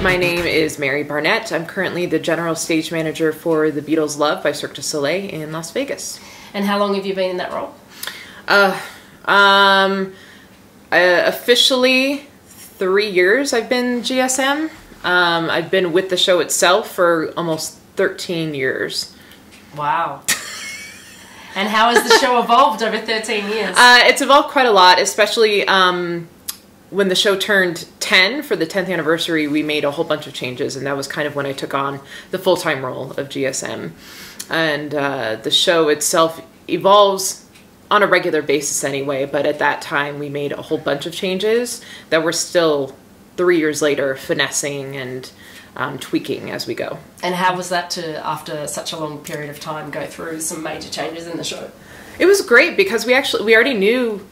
My name is Mary Barnett. I'm currently the general stage manager for the Beatles LOVE by Cirque du Soleil in Las Vegas. And how long have you been in that role? Officially 3 years I've been GSM. I've been with the show itself for almost 13 years. Wow. And how has the show evolved over 13 years? It's evolved quite a lot, especially when the show turned 10 for the 10th anniversary. We made a whole bunch of changes, and that was kind of when I took on the full-time role of GSM. And the show itself evolves on a regular basis anyway, but at that time we made a whole bunch of changes that we're still 3 years later finessing and tweaking as we go. And how was that to, after such a long period of time, go through some major changes in the show? It was great because we already knew,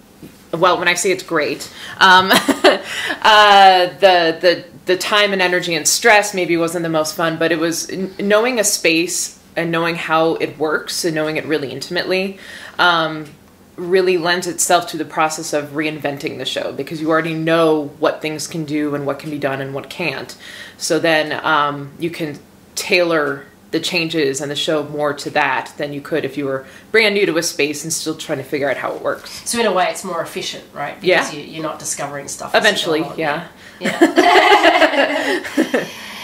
well, when I say it's great, the time and energy and stress maybe wasn't the most fun, but it was knowing a space and knowing how it works and knowing it really intimately really lends itself to the process of reinventing the show, because you already know what things can do and what can be done and what can't. So then you can tailor the changes and the show more to that than you could if you were brand new to a space and still trying to figure out how it works. So in a way it's more efficient, right? Because you're not discovering stuff. Eventually, yeah.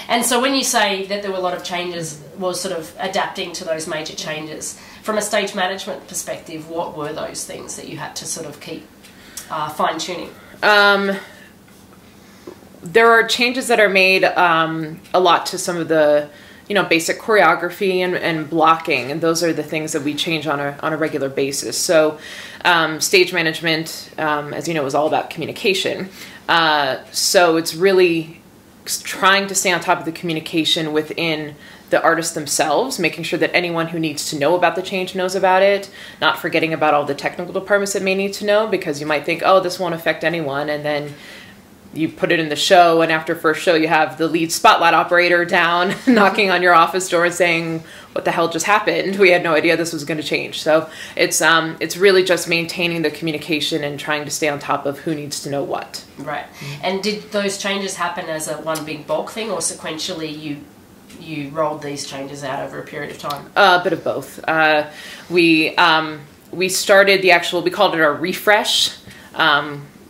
And so when you say that there were a lot of changes, was sort of adapting to those major changes, from a stage management perspective, what were those things that you had to sort of keep fine-tuning? There are changes that are made a lot to some of the, basic choreography and blocking, and those are the things that we change on a regular basis. So stage management, as you know, is all about communication. So it's really trying to stay on top of the communication within the artists themselves, making sure that anyone who needs to know about the change knows about it, not forgetting about all the technical departments that may need to know, because you might think, oh, this won't affect anyone, and then you put it in the show, and after first show you have the lead spotlight operator down knocking on your office door and saying, what the hell just happened? We had no idea this was going to change. So it's really just maintaining the communication and trying to stay on top of who needs to know what. Right. And did those changes happen as a one big bulk thing, or sequentially you rolled these changes out over a period of time? A bit of both. We started the actual, we called it our refresh,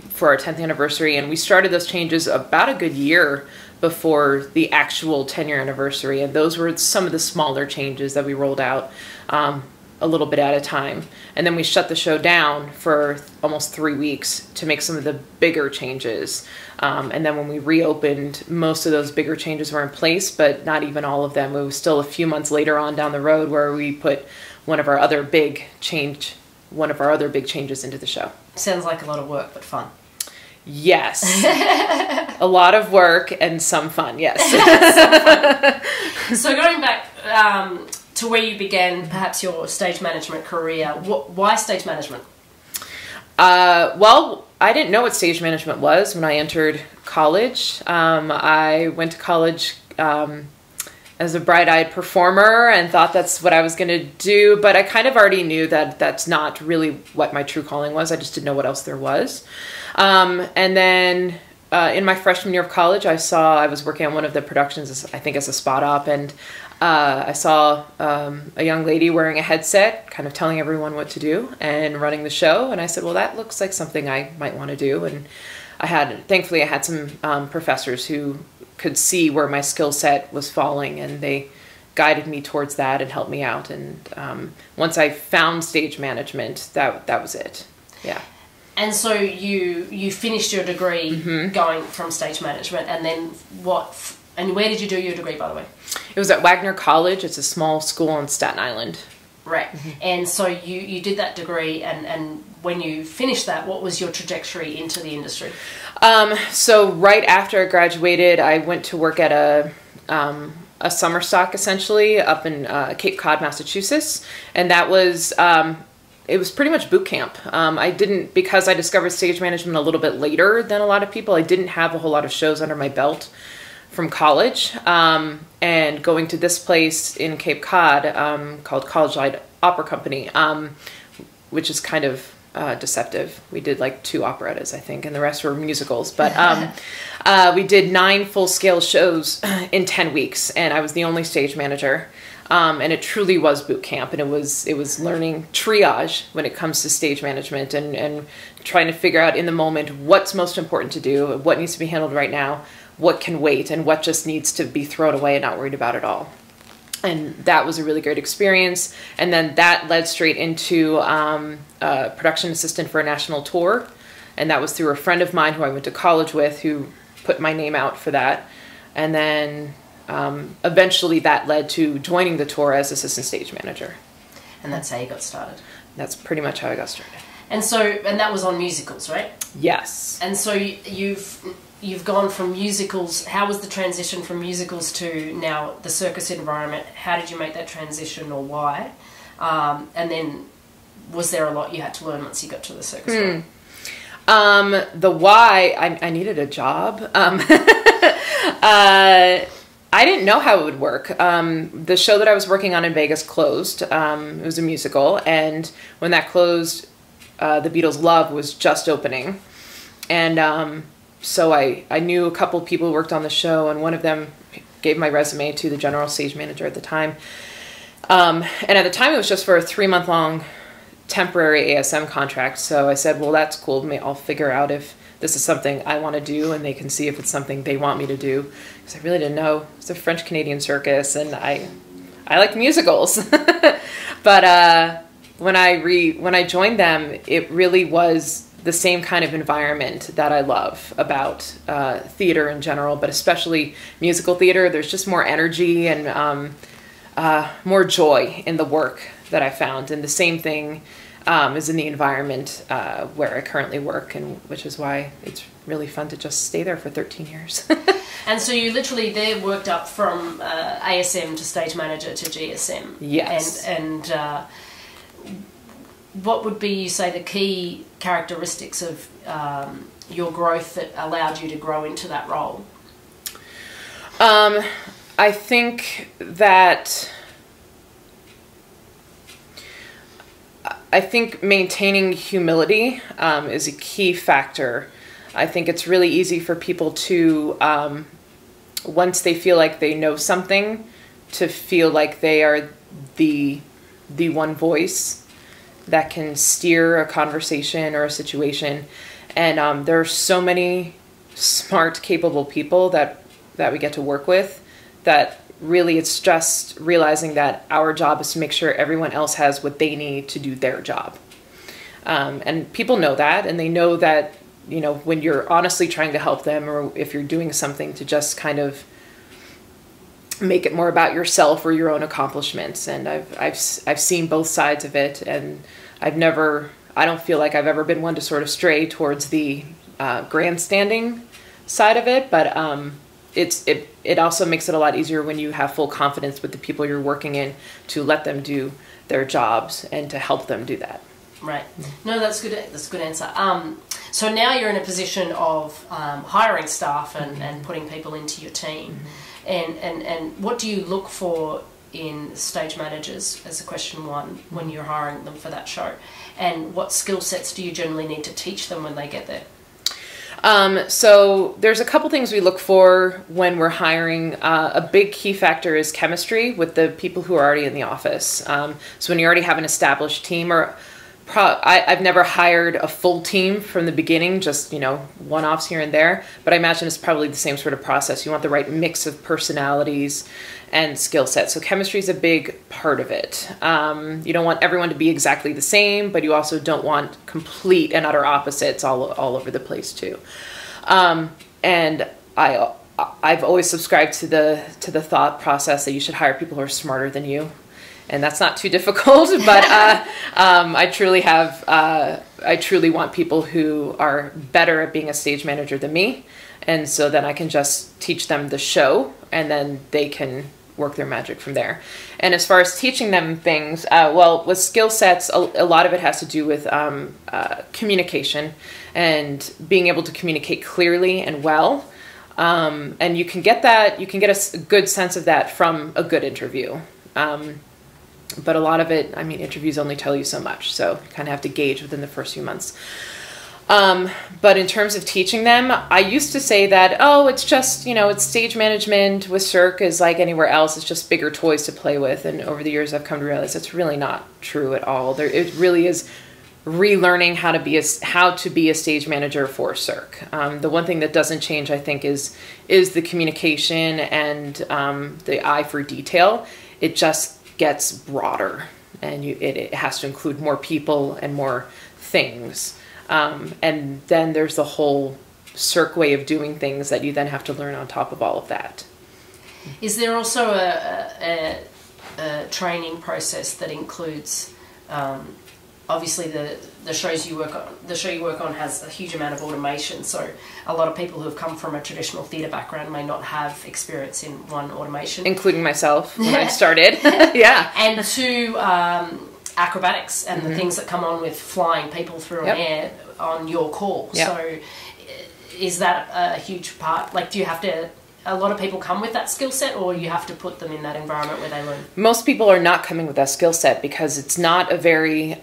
for our 10th anniversary, and we started those changes about a good year before the actual 10-year anniversary, and those were some of the smaller changes that we rolled out a little bit at a time. And then we shut the show down for almost 3 weeks to make some of the bigger changes. And then when we reopened, most of those bigger changes were in place, but not even all of them. It was still a few months later on down the road where we put one of our other big changes into the show. Sounds like a lot of work, but fun. Yes. A lot of work and some fun, yes. So going back to where you began, perhaps your stage management career, why stage management? Well, I didn't know what stage management was when I entered college. I went to college as a bright-eyed performer and thought that's what I was going to do, but I kind of already knew that that's not really what my true calling was. I just didn't know what else there was. And then in my freshman year of college, I was working on one of the productions, I think as a spot op, and I saw a young lady wearing a headset, kind of telling everyone what to do and running the show, and I said, well, that looks like something I might want to do. And thankfully I had some professors who could see where my skill set was falling, and they guided me towards that and helped me out. And once I found stage management, that was it. Yeah. And so you finished your degree going from stage management, and then what? And where did you do your degree, by the way? It was at Wagner College. It's a small school in Staten Island. Right. And so you did that degree, and when you finished that, what was your trajectory into the industry? So right after I graduated, I went to work at a summer stock, essentially, up in Cape Cod, Massachusetts, and that was it was pretty much boot camp. Because I discovered stage management a little bit later than a lot of people, I didn't have a whole lot of shows under my belt from college, and going to this place in Cape Cod called College Light Opera Company, which is kind of deceptive. We did like 2 operettas, I think, and the rest were musicals. But we did 9 full-scale shows in 10 weeks, and I was the only stage manager. And it truly was boot camp, and it was learning triage when it comes to stage management, and trying to figure out in the moment what's most important to do, what needs to be handled right now, what can wait, and what just needs to be thrown away and not worried about at all. And that was a really great experience. And then that led straight into a production assistant for a national tour. And that was through a friend of mine who I went to college with, who put my name out for that. And then eventually that led to joining the tour as assistant stage manager. And that's how you got started? That's pretty much how I got started. And that was on musicals, right? Yes. And so you've gone from musicals. How was the transition from musicals to now the circus environment? How did you make that transition, or why? And then was there a lot you had to learn once you got to the circus world? The why, I needed a job. I didn't know how it would work. The show that I was working on in Vegas closed. It was a musical, and when that closed, the Beatles LOVE was just opening. And so I knew a couple people who worked on the show, and one of them gave my resume to the general stage manager at the time. And at the time, it was just for a 3-month-long temporary ASM contract. So I said, well, that's cool. I'll figure out if this is something I want to do, and they can see if it's something they want me to do. Because I really didn't know. It's a French-Canadian circus, and I like musicals. But when I joined them, it really was the same kind of environment that I love about theater in general, but especially musical theater. There's just more energy and more joy in the work that I found. And the same thing is in the environment where I currently work, and which is why it's really fun to just stay there for 13 years. And so you literally there worked up from ASM to stage manager to GSM. Yes. And what would be, you say, the key characteristics of your growth that allowed you to grow into that role? I think that maintaining humility is a key factor. I think it's really easy for people to, once they feel like they know something, to feel like they are the one voice that can steer a conversation or a situation. And there are so many smart, capable people that we get to work with, that really it's just realizing that our job is to make sure everyone else has what they need to do their job. And people know that, and they know that, you know, when you're honestly trying to help them, or if you're doing something to just kind of make it more about yourself or your own accomplishments. And I've seen both sides of it, and I don't feel like I've ever been one to sort of stray towards the grandstanding side of it, but it also makes it a lot easier when you have full confidence with the people you're working in to let them do their jobs and to help them do that. Right. No, that's good. That's a good answer. So now you're in a position of hiring staff and putting people into your team. And what do you look for in stage managers, as a question one, when you're hiring them for that show? And what skill sets do you generally need to teach them when they get there? So there's a couple things we look for when we're hiring. A big key factor is chemistry with the people who are already in the office. So when you already have an established team, or I've never hired a full team from the beginning, just, you know, one-offs here and there, but I imagine it's probably the same sort of process. You want the right mix of personalities and skill sets. So chemistry is a big part of it. You don't want everyone to be exactly the same, but you also don't want complete and utter opposites all over the place too. And I've always subscribed to the thought process that you should hire people who are smarter than you. And that's not too difficult, but I truly want people who are better at being a stage manager than me. And so then I can just teach them the show, and then they can work their magic from there. And as far as teaching them things, well, with skill sets, a lot of it has to do with communication and being able to communicate clearly and well. And you can get a good sense of that from a good interview. But a lot of it, I mean, interviews only tell you so much, so you kind of have to gauge within the first few months. But in terms of teaching them, I used to say that, oh, it's just, you know, it's stage management with Cirque is like anywhere else. It's just bigger toys to play with. And over the years, I've come to realize it's really not true at all. It really is relearning how to be a stage manager for Cirque. The one thing that doesn't change, I think, is the communication and the eye for detail. It just gets broader, and it has to include more people and more things. And then there's the whole Cirque way of doing things that you then have to learn on top of all of that. Is there also a training process that includes, obviously the shows you work on, the show you work on has a huge amount of automation, so a lot of people who have come from a traditional theatre background may not have experience in one, automation. Including myself when I started. Yeah. And two, acrobatics and the things that come on with flying people through an air on your call. So is that a huge part? Like, do you have to, a lot of people come with that skill set, or you have to put them in that environment where they learn? Most people are not coming with that skill set because it's not a very,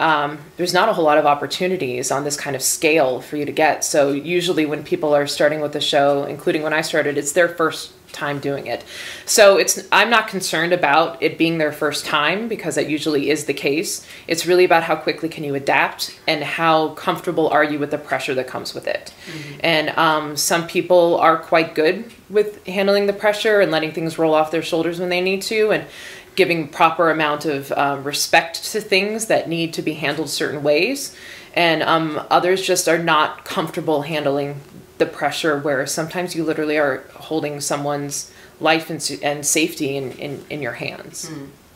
there's not a whole lot of opportunities on this kind of scale for you to get. So usually when people are starting with the show, including when I started, it's their first time doing it. So I'm not concerned about it being their first time, because that usually is the case. It's really about how quickly can you adapt and how comfortable are you with the pressure that comes with it. And some people are quite good with handling the pressure and letting things roll off their shoulders when they need to, and giving proper amount of respect to things that need to be handled certain ways. And others just are not comfortable handling the pressure, where sometimes you literally are holding someone's life and safety in your hands.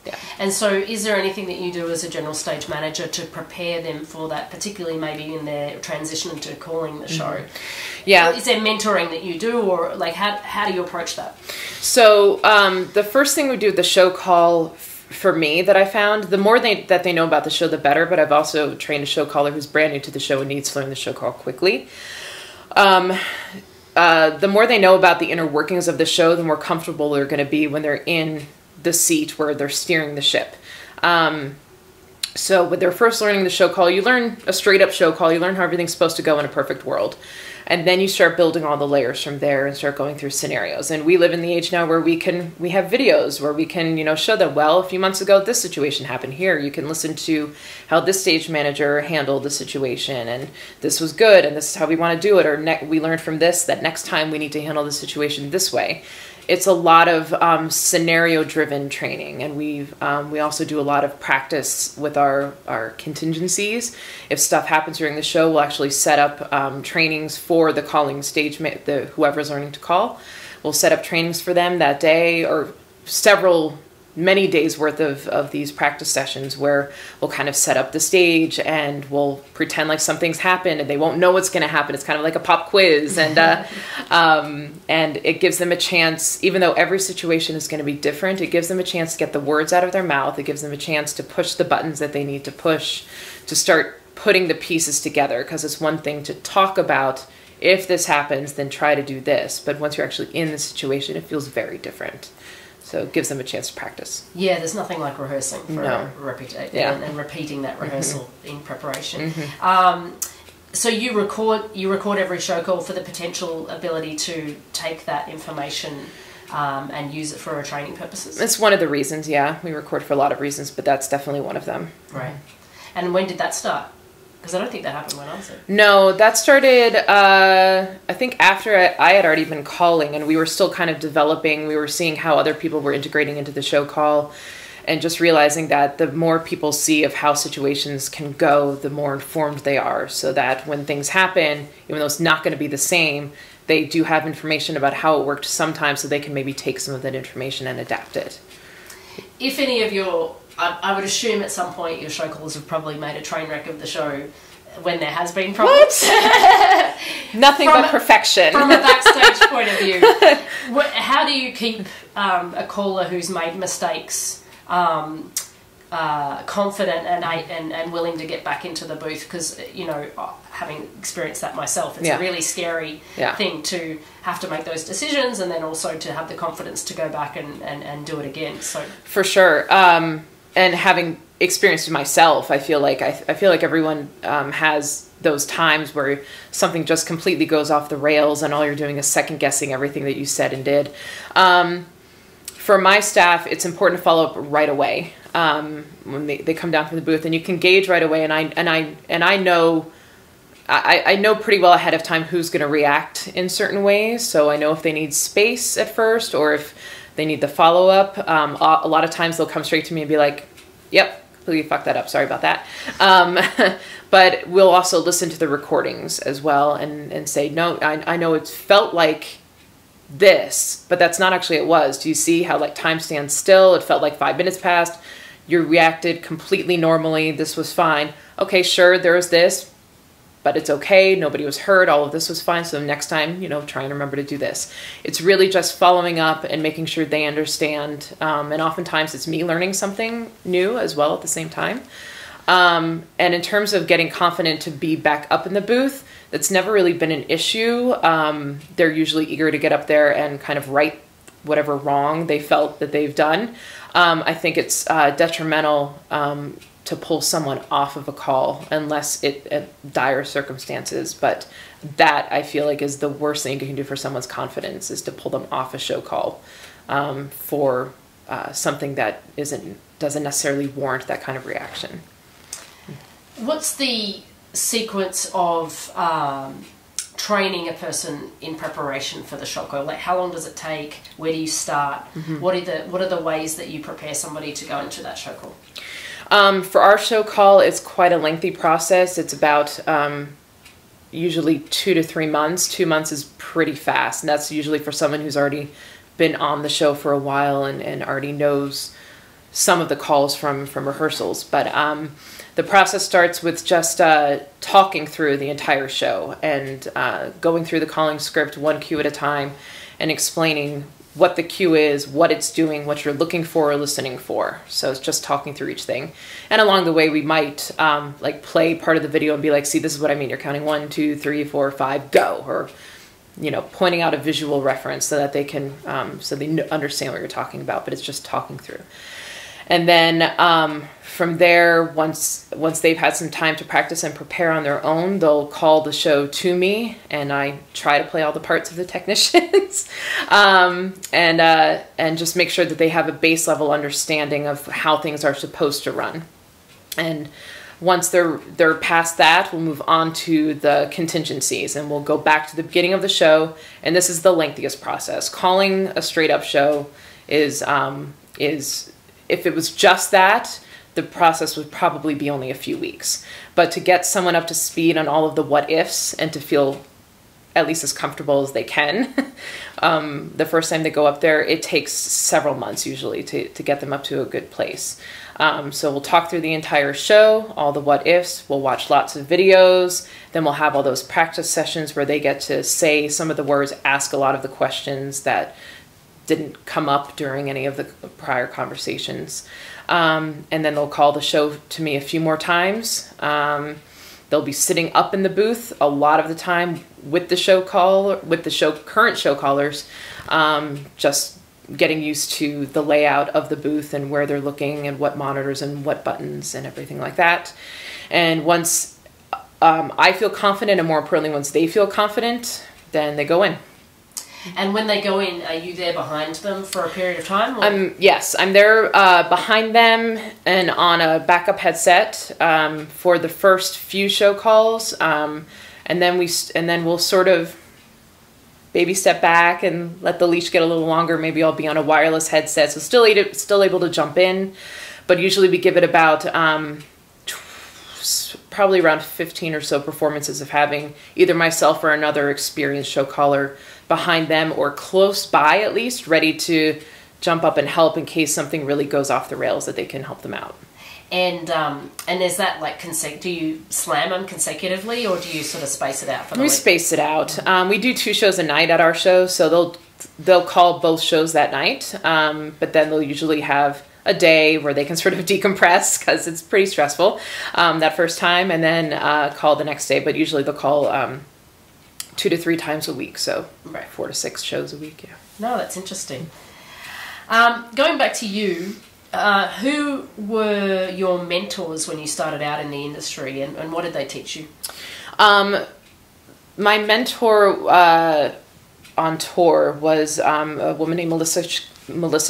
Yeah. And so is there anything that you do as a general stage manager to prepare them for that, particularly maybe in their transition to calling the show? Yeah. Is there mentoring that you do, or like how do you approach that? So the first thing we do with the show call, for me, that I found, the more that they know about the show, the better. But I've also trained a show caller who's brand new to the show and needs to learn the show call quickly. The more they know about the inner workings of the show, the more comfortable they're going to be when they're in the seat where they're steering the ship. So when they're first learning the show call, you learn a straight up show call. You learn how everything's supposed to go in a perfect world. And then you start building all the layers from there and start going through scenarios. And we live in the age now where we have videos where we can, you know, show them, well, a few months ago, this situation happened here. You can listen to how this stage manager handled the situation, and this was good, and this is how we want to do it. Or we learned from this that next time we need to handle the situation this way. It's a lot of scenario-driven training, and we also do a lot of practice with our contingencies. If stuff happens during the show, we'll actually set up trainings for the calling stage, whoever's learning to call. We'll set up trainings for them that day, or many days worth of these practice sessions, where we'll kind of set up the stage and we'll pretend like something's happened and they won't know what's going to happen. It's kind of like a pop quiz, and it gives them a chance, even though every situation is going to be different, it gives them a chance to get the words out of their mouth. It gives them a chance to push the buttons that they need to push to start putting the pieces together, because it's one thing to talk about, if this happens, then try to do this. But once you're actually in the situation, it feels very different. So it gives them a chance to practice. Yeah, there's nothing like rehearsing for and repeating that rehearsal in preparation. So you record every show call for the potential ability to take that information and use it for training purposes? It's one of the reasons, yeah. We record for a lot of reasons, but that's definitely one of them. Right. And when did that start? Because I don't think that happened when I was there. No, that started, I think after I had already been calling, and we were still kind of developing. We were seeing how other people were integrating into the show call, and just realizing that the more people see of how situations can go, the more informed they are, so that when things happen, even though it's not going to be the same, they do have information about how it worked sometimes, so they can maybe take some of that information and adapt it. If any of your... I would assume at some point your show callers have probably made a train wreck of the show when there has been problems. What? Nothing but perfection. From a backstage point of view. How do you keep a caller who's made mistakes confident and willing to get back into the booth? Because, you know, having experienced that myself, it's a really scary thing to have to make those decisions, and then also to have the confidence to go back and do it again. So for sure. and having experienced it myself, I feel like everyone has those times where something just completely goes off the rails and all you're doing is second guessing everything that you said and did. For my staff, it's important to follow up right away when they come down from the booth, and you can gauge right away. And I know pretty well ahead of time who's going to react in certain ways. So I know if they need space at first or if they need the follow up. A lot of times they'll come straight to me and be like, "Yep, completely fucked that up. Sorry about that." But we'll also listen to the recordings as well and say, "No, I know it felt like this, but that's not actually it was. Do you see how like time stands still? It felt like 5 minutes passed. You reacted completely normally. This was fine. Okay, sure, there was this, but it's okay. Nobody was hurt. All of this was fine. So next time, try and remember to do this." It's really just following up and making sure they understand. And oftentimes it's me learning something new as well at the same time. And in terms of getting confident to be back up in the booth, that's never really been an issue. They're usually eager to get up there and kind of right whatever wrong they felt that they've done. I think it's detrimental to pull someone off of a call unless dire circumstances. But that I feel like is the worst thing you can do for someone's confidence, is to pull them off a show call for something that doesn't necessarily warrant that kind of reaction. What's the sequence of training a person in preparation for the show call? Like, how long does it take? Where do you start? Mm-hmm. What are the ways that you prepare somebody to go into that show call? For our show call, it's quite a lengthy process. It's about usually 2 to 3 months. 2 months is pretty fast, and that's usually for someone who's already been on the show for a while and already knows some of the calls from rehearsals. But the process starts with just talking through the entire show and going through the calling script one cue at a time and explaining what the cue is, what it's doing, what you're looking for or listening for. So it's just talking through each thing. And along the way, we might like play part of the video and be like, "See, this is what I mean. You're counting 1, 2, 3, 4, 5, go." Or, pointing out a visual reference so that they can, so they understand what you're talking about, but it's just talking through. And then from there, once they've had some time to practice and prepare on their own, they'll call the show to me, and I try to play all the parts of the technicians, and just make sure that they have a base level understanding of how things are supposed to run. And once they're past that, we'll move on to the contingencies, and we'll go back to the beginning of the show. And this is the lengthiest process. Calling a straight up show is if it was just that, the process would probably be only a few weeks. But to get someone up to speed on all of the what ifs and to feel at least as comfortable as they can, the first time they go up there, it takes several months usually to get them up to a good place. So we'll talk through the entire show, all the what ifs, we'll watch lots of videos, then we'll have all those practice sessions where they get to say some of the words, ask a lot of the questions that didn't come up during any of the prior conversations. And then they'll call the show to me a few more times. They'll be sitting up in the booth a lot of the time with the current show callers, just getting used to the layout of the booth and where they're looking and what monitors and what buttons and everything like that. And once I feel confident, and more importantly, once they feel confident, then they go in. And when they go in, are you there behind them for a period of time? Or? Yes, I'm there behind them and on a backup headset for the first few show calls, and then we'll sort of baby step back and let the leash get a little longer. Maybe I'll be on a wireless headset, so still able to jump in, but usually we give it about probably around 15 or so performances of having either myself or another experienced show caller behind them or close by at least, ready to jump up and help in case something really goes off the rails, that they can help them out. And is that like do you slam them consecutively, or do you sort of space it out for the week? We space it out. We do 2 shows a night at our show, so they'll call both shows that night, but then they'll usually have a day where they can sort of decompress because it's pretty stressful that first time, and then call the next day. But usually they'll call 2 to 3 times a week, so right. 4 to 6 shows a week. Yeah. No, that's interesting. Going back to you, Who were your mentors when you started out in the industry, and what did they teach you? My mentor on tour was a woman named Melissa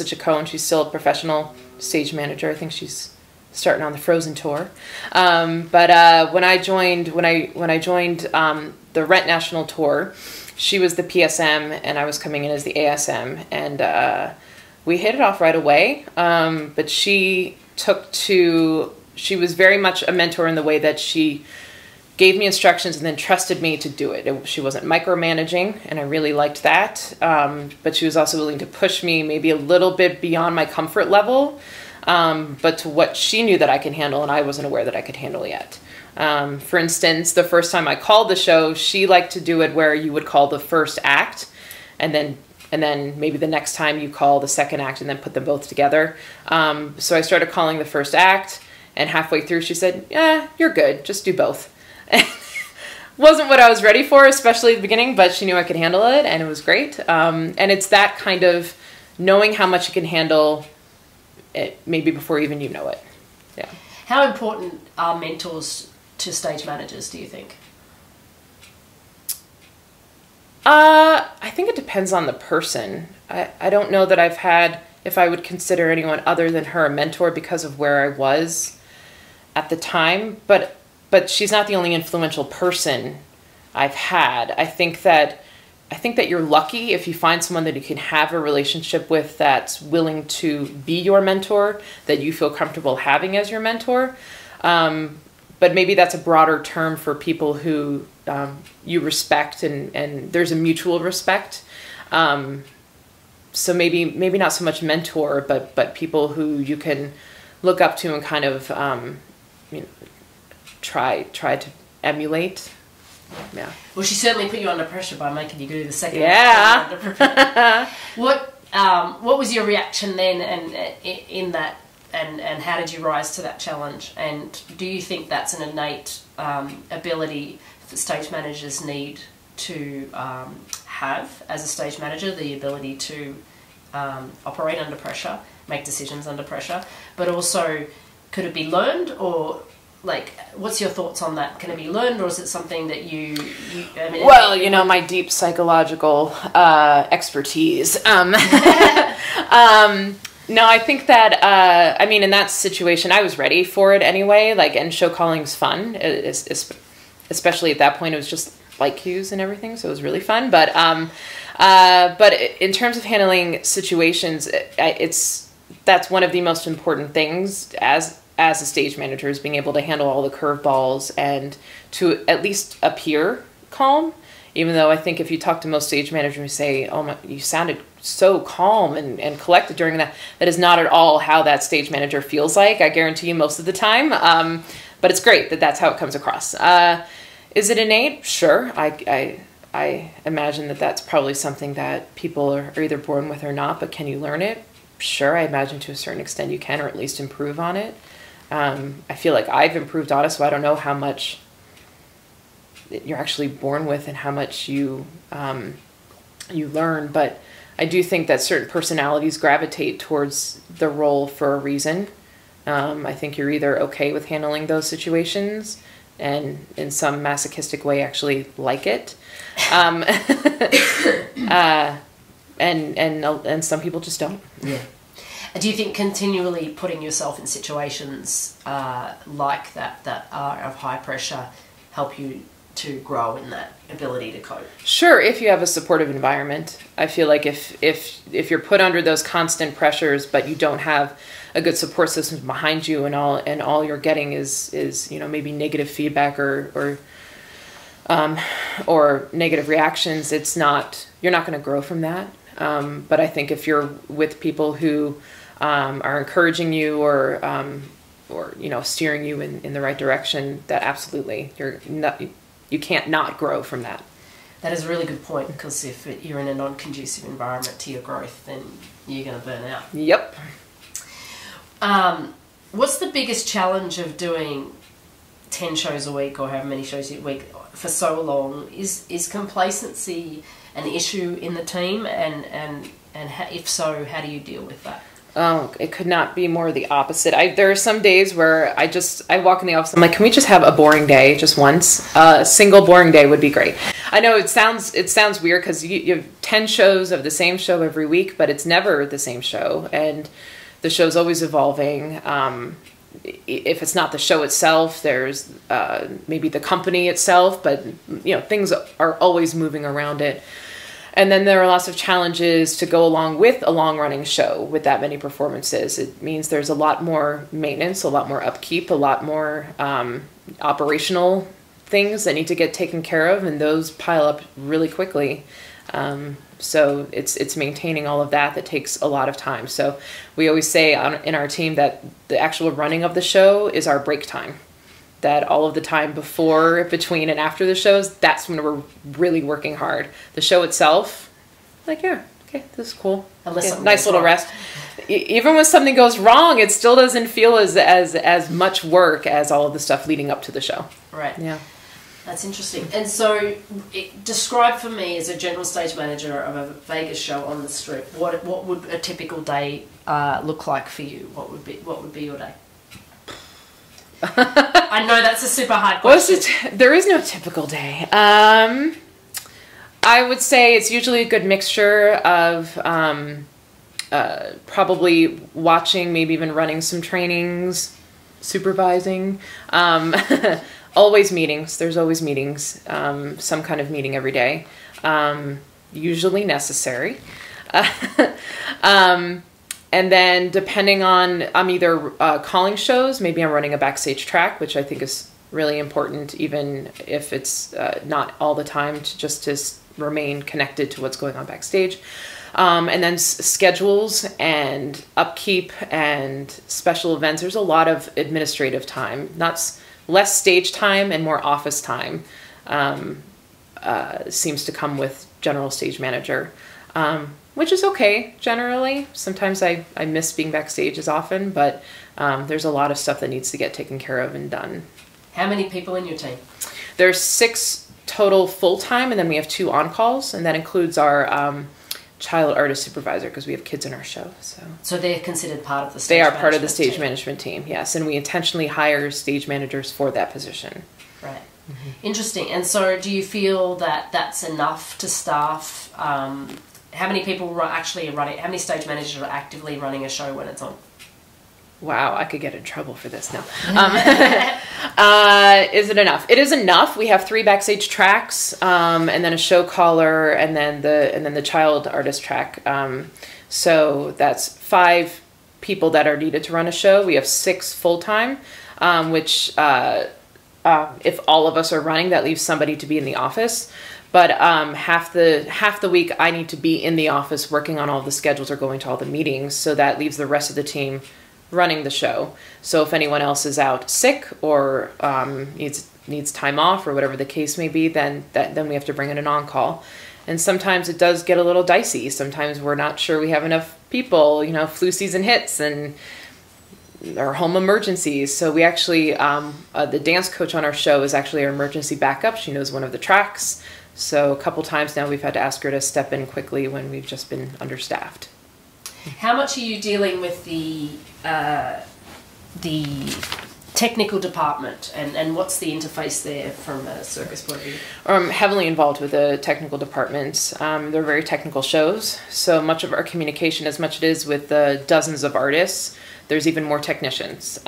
Chacon. She's still a professional stage manager. I think she's starting on the Frozen tour. But when I joined the Rent National tour, she was the PSM and I was coming in as the ASM, and we hit it off right away. But she was very much a mentor in the way that she gave me instructions and then trusted me to do it. She wasn't micromanaging, and I really liked that. But she was also willing to push me maybe a little bit beyond my comfort level, but to what she knew that I could handle and I wasn't aware that I could handle yet. For instance, the first time I called the show, she liked to do it where you would call the first act, and then maybe the next time you call the second act and then put them both together. So I started calling the first act, and halfway through she said, "Yeah, you're good, just do both." Wasn't what I was ready for, especially at the beginning, but she knew I could handle it, and it was great. And it's that kind of knowing how much you can handle it, maybe before even you know it. Yeah. How important are mentors to stage managers, do you think? I think it depends on the person. I don't know that I've had, if I would consider anyone other than her a mentor because of where I was at the time, but she's not the only influential person I've had. I think that you're lucky if you find someone that you can have a relationship with that's willing to be your mentor, that you feel comfortable having as your mentor. But maybe that's a broader term for people who you respect and there's a mutual respect. So maybe not so much mentor, but people who you can look up to and kind of try to emulate. Yeah. Well, she certainly put you under pressure by making you do the second. Yeah. What was your reaction then, and in that, and how did you rise to that challenge? And do you think that's an innate ability that stage managers need to have as a stage manager, the ability to operate under pressure, make decisions under pressure, but also could it be learned, or like, what's your thoughts on that? Can it be learned, or is it something that well, my deep psychological expertise. No, I think that, in that situation, I was ready for it anyway, and show calling's fun, especially at that point. It was just light cues and everything, so it was really fun. But in terms of handling situations, that's one of the most important things as a stage manager, is being able to handle all the curveballs and to at least appear calm. Even though I think if you talk to most stage managers and say, "Oh my, you sounded so calm and collected during that," that is not at all how that stage manager feels like. I guarantee you most of the time. But it's great that that's how it comes across. Is it innate? Sure. I imagine that that's probably something that people are either born with or not. But can you learn it? Sure. I imagine to a certain extent you can, or at least improve on it. I feel like I've improved on it, so I don't know how much you're actually born with and how much you learn. But I do think that certain personalities gravitate towards the role for a reason. I think you're either okay with handling those situations and in some masochistic way actually like it. And some people just don't. Yeah. Do you think continually putting yourself in situations like that are of high pressure help you to grow in that ability to cope? Sure, if you have a supportive environment. I feel like if you're put under those constant pressures, but you don't have a good support system behind you, and all you're getting is maybe negative feedback or negative reactions, you're not going to grow from that. But I think if you're with people who are encouraging you or steering you in the right direction, that absolutely you can't not grow from that. That is a really good point, because if you're in a non-conducive environment to your growth, then you're going to burn out. Yep. What's the biggest challenge of doing 10 shows a week, or however many shows a week, for so long? Is complacency an issue in the team, and if so, how do you deal with that? Oh, it could not be more the opposite. There are some days where I walk in the office, I'm like, can we just have a boring day just once? A single boring day would be great. I know it sounds weird because you have 10 shows of the same show every week, but it's never the same show, and the show's always evolving. If it's not the show itself, there's maybe the company itself, but things are always moving around it. And then there are lots of challenges to go along with a long-running show with that many performances. It means there's a lot more maintenance, a lot more upkeep, a lot more operational things that need to get taken care of, and those pile up really quickly. So it's maintaining all of that takes a lot of time. So we always say in our team that the actual running of the show is our break time. That all of the time before, between, and after the shows, that's when we're really working hard. The show itself, like, yeah, okay, this is cool. Nice little rest. Even when something goes wrong, it still doesn't feel as much work as all of the stuff leading up to the show. Right. Yeah. That's interesting. And so, describe for me as a general stage manager of a Vegas show on the Strip, what would a typical day look like for you? What would be your day? I know that's a super hard question. There is no typical day. I would say it's usually a good mixture of probably watching, maybe even running some trainings, supervising. Always meetings. There's always meetings. Some kind of meeting every day. Usually necessary. And then depending on, I'm either calling shows, maybe I'm running a backstage track, which I think is really important, even if it's not all the time, to remain connected to what's going on backstage. And then schedules and upkeep and special events. There's a lot of administrative time, less stage time and more office time seems to come with general stage manager. Which is okay, generally. Sometimes I miss being backstage as often, but there's a lot of stuff that needs to get taken care of and done. How many people in your team? There's 6 total full-time, and then we have 2 on-calls, and that includes our child artist supervisor, because we have kids in our show. So they're considered part of the stage management team? They are part of the stage management team, yes, and we intentionally hire stage managers for that position. Right. Mm-hmm. Interesting. And so do you feel that that's enough to staff? How many people actually are running? How many stage managers are actively running a show when it's on? Wow, I could get in trouble for this now. Is it enough? It is enough. We have 3 backstage tracks, and then a show caller, and then the child artist track. So that's 5 people that are needed to run a show. We have 6 full time, which if all of us are running, that leaves somebody to be in the office. But half the week I need to be in the office working on all the schedules or going to all the meetings, so that leaves the rest of the team running the show. So if anyone else is out sick or needs time off or whatever the case may be, then we have to bring in an on-call. And sometimes it does get a little dicey. Sometimes we're not sure we have enough people, flu season hits and or home emergencies. So we actually, the dance coach on our show is actually our emergency backup. She knows one of the tracks. So a couple times now we've had to ask her to step in quickly when we've just been understaffed. How much are you dealing with the technical department, and what's the interface there from a circus point of view? I'm heavily involved with the technical departments. They're very technical shows, so much of our communication, as much as it is with the dozens of artists, there's even more technicians.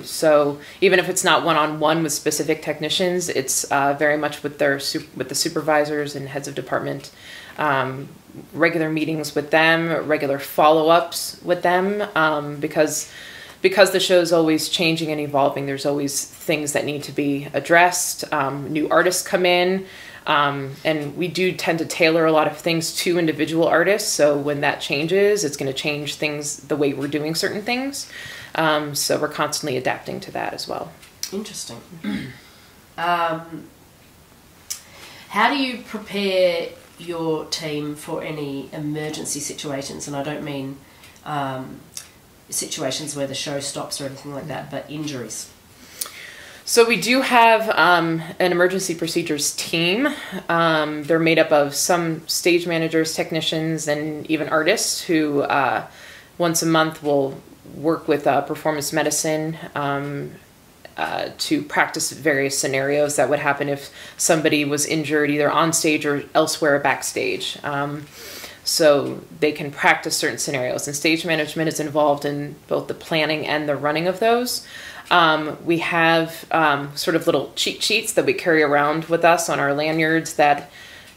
So even if it's not one-on-one with specific technicians, it's very much with the supervisors and heads of department. Regular meetings with them, regular follow-ups with them, because the show is always changing and evolving. There's always things that need to be addressed. New artists come in, and we do tend to tailor a lot of things to individual artists. So when that changes, it's going to change things, the way we're doing certain things. So we're constantly adapting to that as well. Interesting. How do you prepare your team for any emergency situations? And I don't mean situations where the show stops or anything like that, but injuries. So we do have an emergency procedures team. They're made up of some stage managers, technicians, and even artists who once a month we'll work with performance medicine to practice various scenarios that would happen if somebody was injured either on stage or elsewhere backstage. So they can practice certain scenarios, and stage management is involved in both the planning and the running of those. We have sort of little cheat sheets that we carry around with us on our lanyards that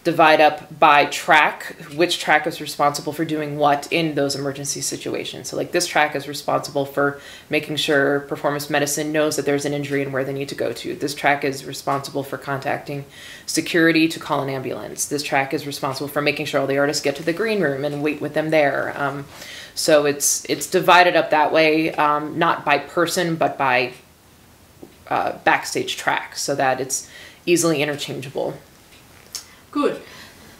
divide up by track, which track is responsible for doing what in those emergency situations. So like this track is responsible for making sure performance medicine knows that there's an injury and where they need to go to. This track is responsible for contacting security to call an ambulance. This track is responsible for making sure all the artists get to the green room and wait with them there. So it's divided up that way, not by person, but by backstage track, so that it's easily interchangeable. Good.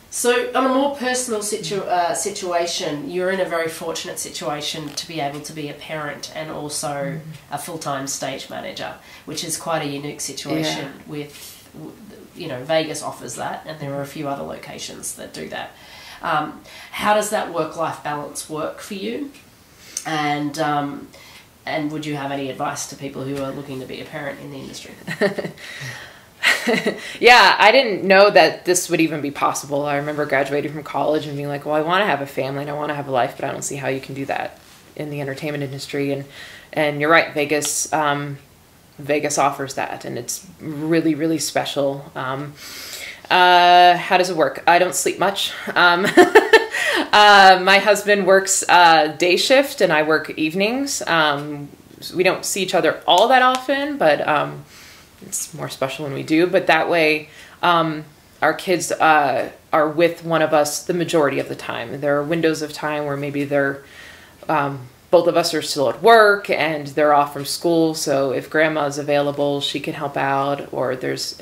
So on a more personal situation, you're in a very fortunate situation to be able to be a parent and also a full-time stage manager, which is quite a unique situation. With, you know, Vegas offers that, and there are a few other locations that do that. How does that work-life balance work for you? And would you have any advice to people who are looking to be a parent in the industry? Yeah, I didn't know that this would even be possible. I remember graduating from college and being like, well, I want to have a family and I want to have a life, but I don't see how you can do that in the entertainment industry. And you're right, Vegas offers that, and it's really, really special. How does it work? I don't sleep much. My husband works day shift and I work evenings. We don't see each other all that often, but it's more special when we do. But that way, our kids are with one of us the majority of the time. There are windows of time where maybe they're both of us are still at work and they're off from school. So if grandma's available, she can help out, or there's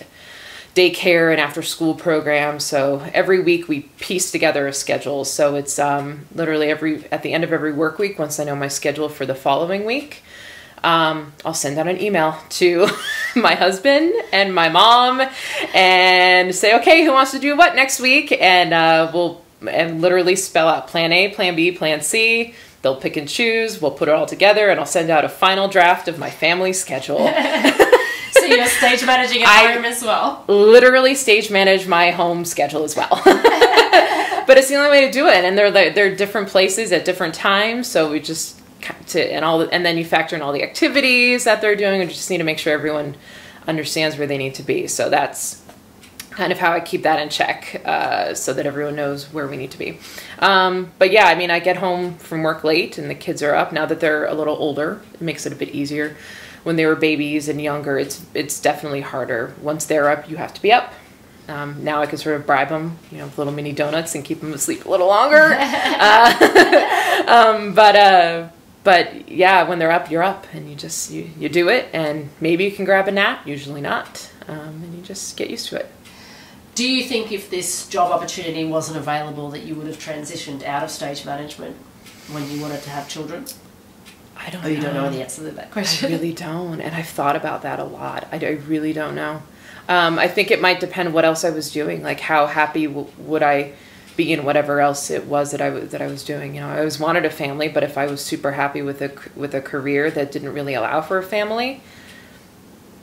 daycare and after school programs. So every week we piece together a schedule. So it's literally at the end of every work week, once I know my schedule for the following week, I'll send out an email to my husband and my mom and say, okay, who wants to do what next week? And we'll literally spell out plan A, plan B, plan C. They'll pick and choose. We'll put it all together, and I'll send out a final draft of my family schedule. So you're stage managing at home as well? Literally stage manage my home schedule as well. But it's the only way to do it, and they're different places at different times. So we just and then you factor in all the activities that they're doing, and you just need to make sure everyone understands where they need to be. So that's kind of how I keep that in check, so that everyone knows where we need to be. But yeah, I mean, I get home from work late and the kids are up. Now that they're a little older, it makes it a bit easier. When they were babies and younger, it's definitely harder. Once they're up, you have to be up. Now I can sort of bribe them, with little mini donuts and keep them asleep a little longer. But yeah, when they're up, you're up, and you do it, and maybe you can grab a nap, usually not, and you just get used to it. Do you think if this job opportunity wasn't available that you would have transitioned out of stage management when you wanted to have children? I don't know. You don't know the answer to that question? I really don't, and I've thought about that a lot. I really don't know. I think it might depend what else I was doing, like how happy would I be in whatever else it was that I was doing. I always wanted a family, but if I was super happy with a career that didn't really allow for a family,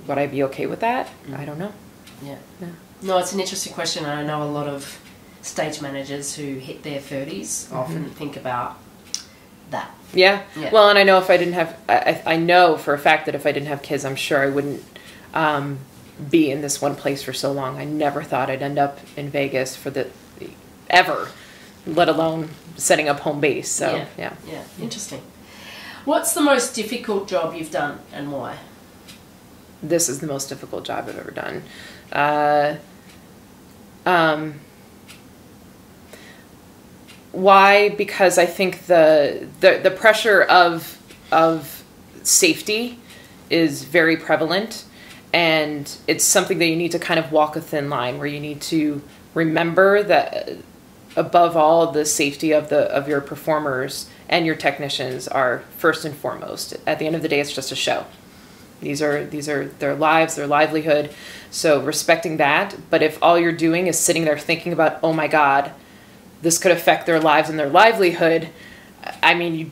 would I be okay with that? I don't know. Yeah. No, it's an interesting question. I know a lot of stage managers who hit their 30s often think about that. Yeah. Well, and I know if I didn't have, I know for a fact that if I didn't have kids, I'm sure I wouldn't be in this one place for so long. I never thought I'd end up in Vegas ever, let alone setting up home base. So yeah, interesting. What's the most difficult job you've done, and why? This is the most difficult job I've ever done. Why? Because I think the pressure of safety is very prevalent, and it's something that you need to kind of walk a thin line, where you need to remember that above all, the safety of your performers and your technicians are first and foremost. At the end of the day, it's just a show. These are their lives, their livelihood. So respecting that. But if all you're doing is sitting there thinking about, oh my God, this could affect their lives and their livelihood, I mean, you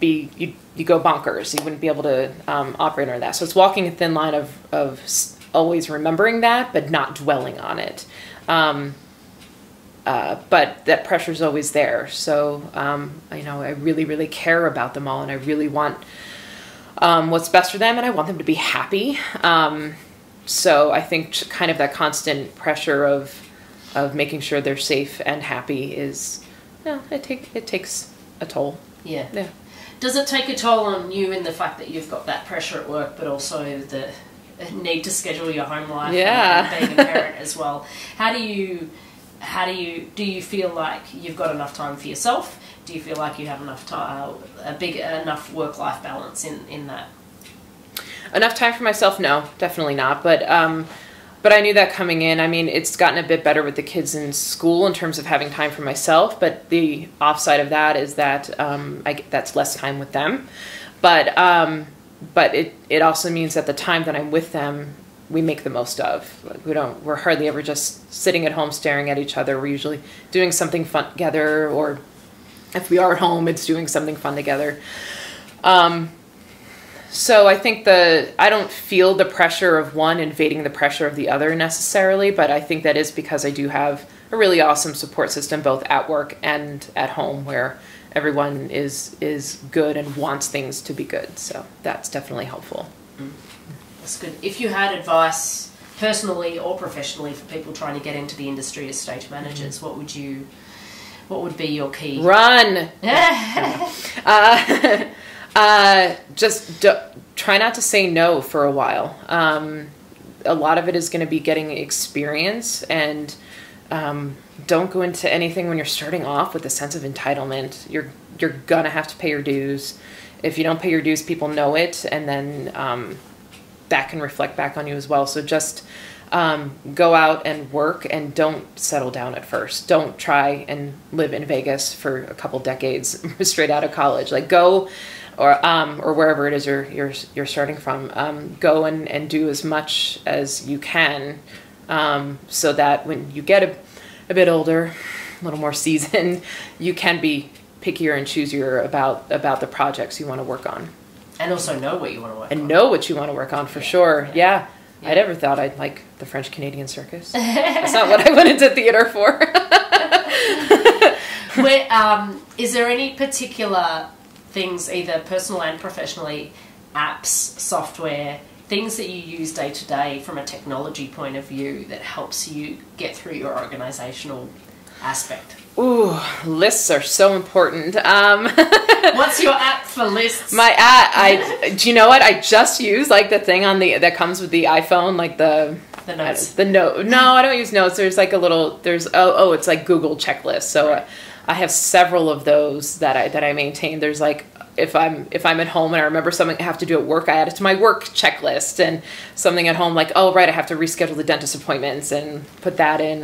go bonkers. You wouldn't be able to operate under that. So it's walking a thin line of always remembering that, but not dwelling on it. But that pressure is always there. So, you know, I really, really care about them all, and I really want what's best for them, and I want them to be happy. So I think kind of that constant pressure of making sure they're safe and happy is, yeah, it takes a toll. Yeah. Yeah. Does it take a toll on you in the fact that you've got that pressure at work, but also the need to schedule your home life and being a parent as well? Do you feel like you've got enough time for yourself? Do you feel like you have enough time, enough work-life balance in that? Enough time for myself? No, definitely not. But I knew that coming in. I mean, it's gotten a bit better with the kids in school in terms of having time for myself. But the offside of that is that that's less time with them. But it also means that the time that I'm with them, we make the most of. Like, we're hardly ever just sitting at home staring at each other. We're usually doing something fun together, or if we are at home, it's doing something fun together. So I think I don't feel the pressure of one invading the pressure of the other necessarily, but I think that is because I do have a really awesome support system both at work and at home, where everyone is good and wants things to be good. So that's definitely helpful. That's good. If you had advice, personally or professionally, for people trying to get into the industry as stage managers, what would be your key? Run. Just try not to say no for a while. A lot of it is going to be getting experience, and don't go into anything when you're starting off with a sense of entitlement. You're gonna have to pay your dues. If you don't pay your dues, people know it, and then that can reflect back on you as well. So just go out and work, and don't settle down at first. Don't try and live in Vegas for a couple decades straight out of college. Like, go, or wherever it is you're starting from. Go and do as much as you can, so that when you get a bit older, a little more seasoned, you can be pickier and choosier about the projects you want to work on. And also know what you want to work on. And know what you want to work on, for sure. Yeah. I never thought I'd like the French-Canadian circus. That's not what I went into theater for. Is there any particular things, either personal and professionally, apps, software, things that you use day to day from a technology point of view that helps you get through your organizational aspect? Ooh, lists are so important. What's your app for lists? My app, do you know what? I just use like the thing that comes with the iPhone, like the notes. The note. No, I don't use notes. There's like a little. It's like Google checklist. So right. I have several of those that I maintain. There's like, if I'm at home and I remember something I have to do at work, I add it to my work checklist, and something at home like, oh right, I have to reschedule the dentist appointments and put that in.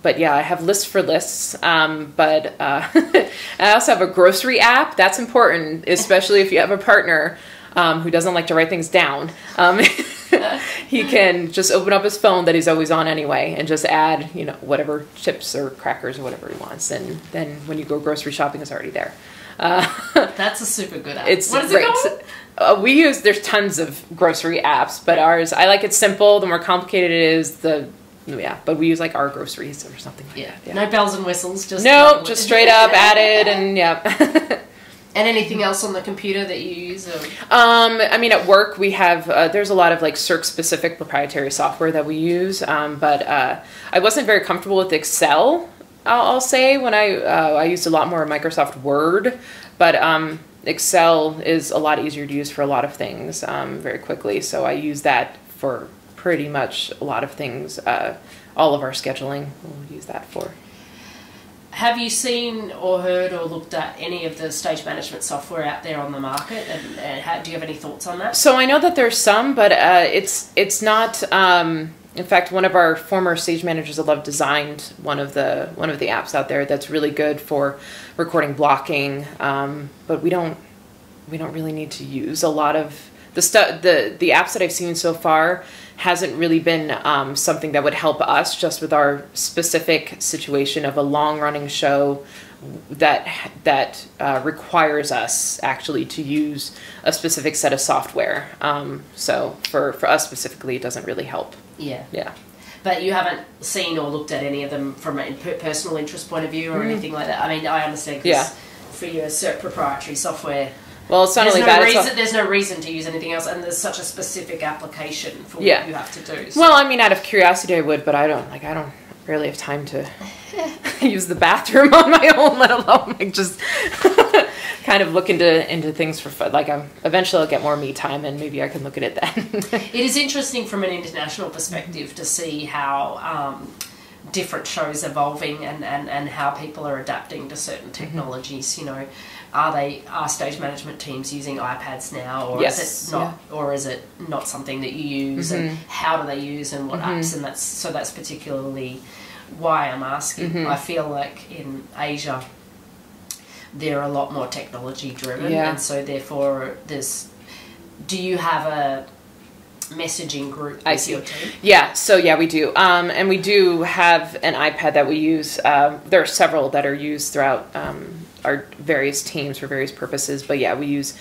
But yeah, I have lists for lists. But I also have a grocery app. That's important, especially if you have a partner who doesn't like to write things down. He can just open up his phone that he's always on anyway and just add, whatever chips or crackers or whatever he wants. And then when you go grocery shopping, it's already there. That's a super good app. What is it called? There's tons of grocery apps, but ours, I like it simple. The more complicated it is, but we use like Our Groceries or something like that. Yeah. No bells and whistles, just straight up added, and yeah. And anything else on the computer that you use? I mean, at work we have, there's a lot of like Cirque specific proprietary software that we use, but I wasn't very comfortable with Excel, I'll say, when I used a lot more Microsoft Word, but Excel is a lot easier to use for a lot of things very quickly, so I use that for pretty much a lot of things. All of our scheduling we'll use that for. Have you seen or heard or looked at any of the stage management software out there on the market, and do you have any thoughts on that? So I know that there's some, but it's not. In fact, one of our former stage managers of Love designed one of the apps out there that's really good for recording blocking, but we don't really need to use a lot of the stuff. The apps that I've seen so far hasn't really been something that would help us just with our specific situation of a long running show that requires us actually to use a specific set of software. So for us specifically, it doesn't really help. Yeah. Yeah. But you haven't seen or looked at any of them from a personal interest point of view or anything like that? I mean, I understand because for your Cirque proprietary software, well, it's not only that. There's no reason to use anything else, and there's such a specific application for what you have to do. So. Well, I mean, out of curiosity, I would, but I don't really have time to use the bathroom on my own, let alone like just kind of look into things for fun. Like eventually I'll get more me time, and maybe I can look at it then. It is interesting from an international perspective to see how different shows evolving and how people are adapting to certain technologies. You know, are stage management teams using iPads now, or is it not, or is it not something that you use, and how do they use and what apps? And that's particularly why I'm asking. I feel like in Asia they're a lot more technology driven, and so therefore do you have a messaging group with your team? Yeah, so we do. And we do have an iPad that we use. There are several that are used throughout our various teams for various purposes. But we use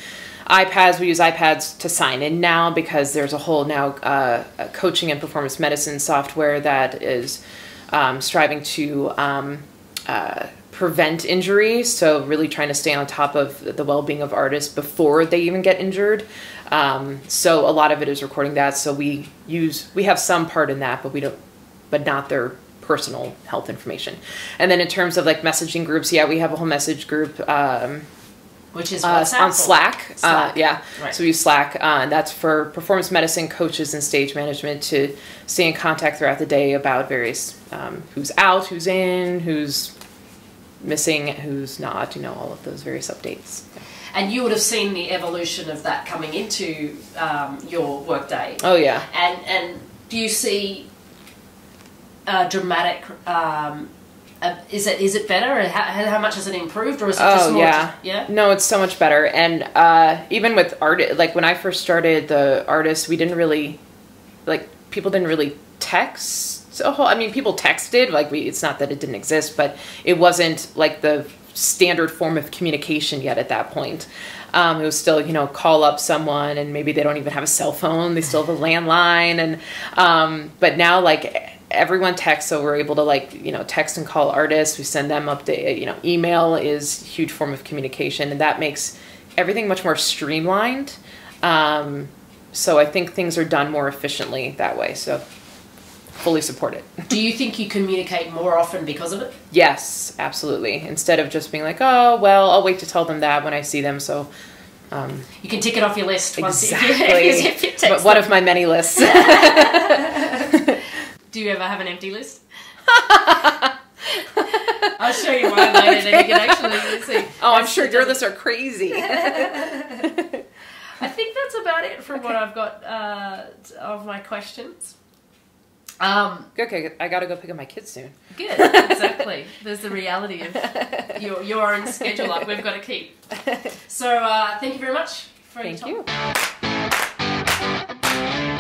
iPads. We use iPads to sign in now because there's a whole now coaching and performance medicine software that is striving to prevent injury. So really trying to stay on top of the well-being of artists before they even get injured. So a lot of it is recording that. So we have some part in that, but not their personal health information. And then in terms of like messaging groups, we have a whole message group, which is on Slack. Right. So we use Slack, and that's for performance medicine coaches and stage management to stay in contact throughout the day about various, who's out, who's in, who's missing, who's not, all of those various updates. And you would have seen the evolution of that coming into your workday. Oh yeah. And do you see dramatic? Is it better? Or how much has it improved, or is it just more? Yeah. No, it's so much better. And even with art, like when I first started the artists, we didn't really people didn't really text. People texted. It's not that it didn't exist, but it wasn't like the standard form of communication yet at that point. It was still, call up someone, and maybe they don't even have a cell phone. They still have a landline. And, but now everyone texts. So we're able to text and call artists. We send them update, email is a huge form of communication, and that makes everything much more streamlined. So I think things are done more efficiently that way. So fully support it. Do you think you communicate more often because of it? Yes, absolutely. Instead of just being like, oh, well, I'll wait to tell them that when I see them. So you can tick it off your list. Exactly. But one of my many lists. Do you ever have an empty list? I'll show you mine later, then you can actually see. Oh, I'm sure your lists are crazy. I think that's about it from what I've got of my questions. Okay, I gotta go pick up my kids soon. Good, exactly. There's the reality of your own schedule up we've got to keep. So thank you very much for your time. Thank you.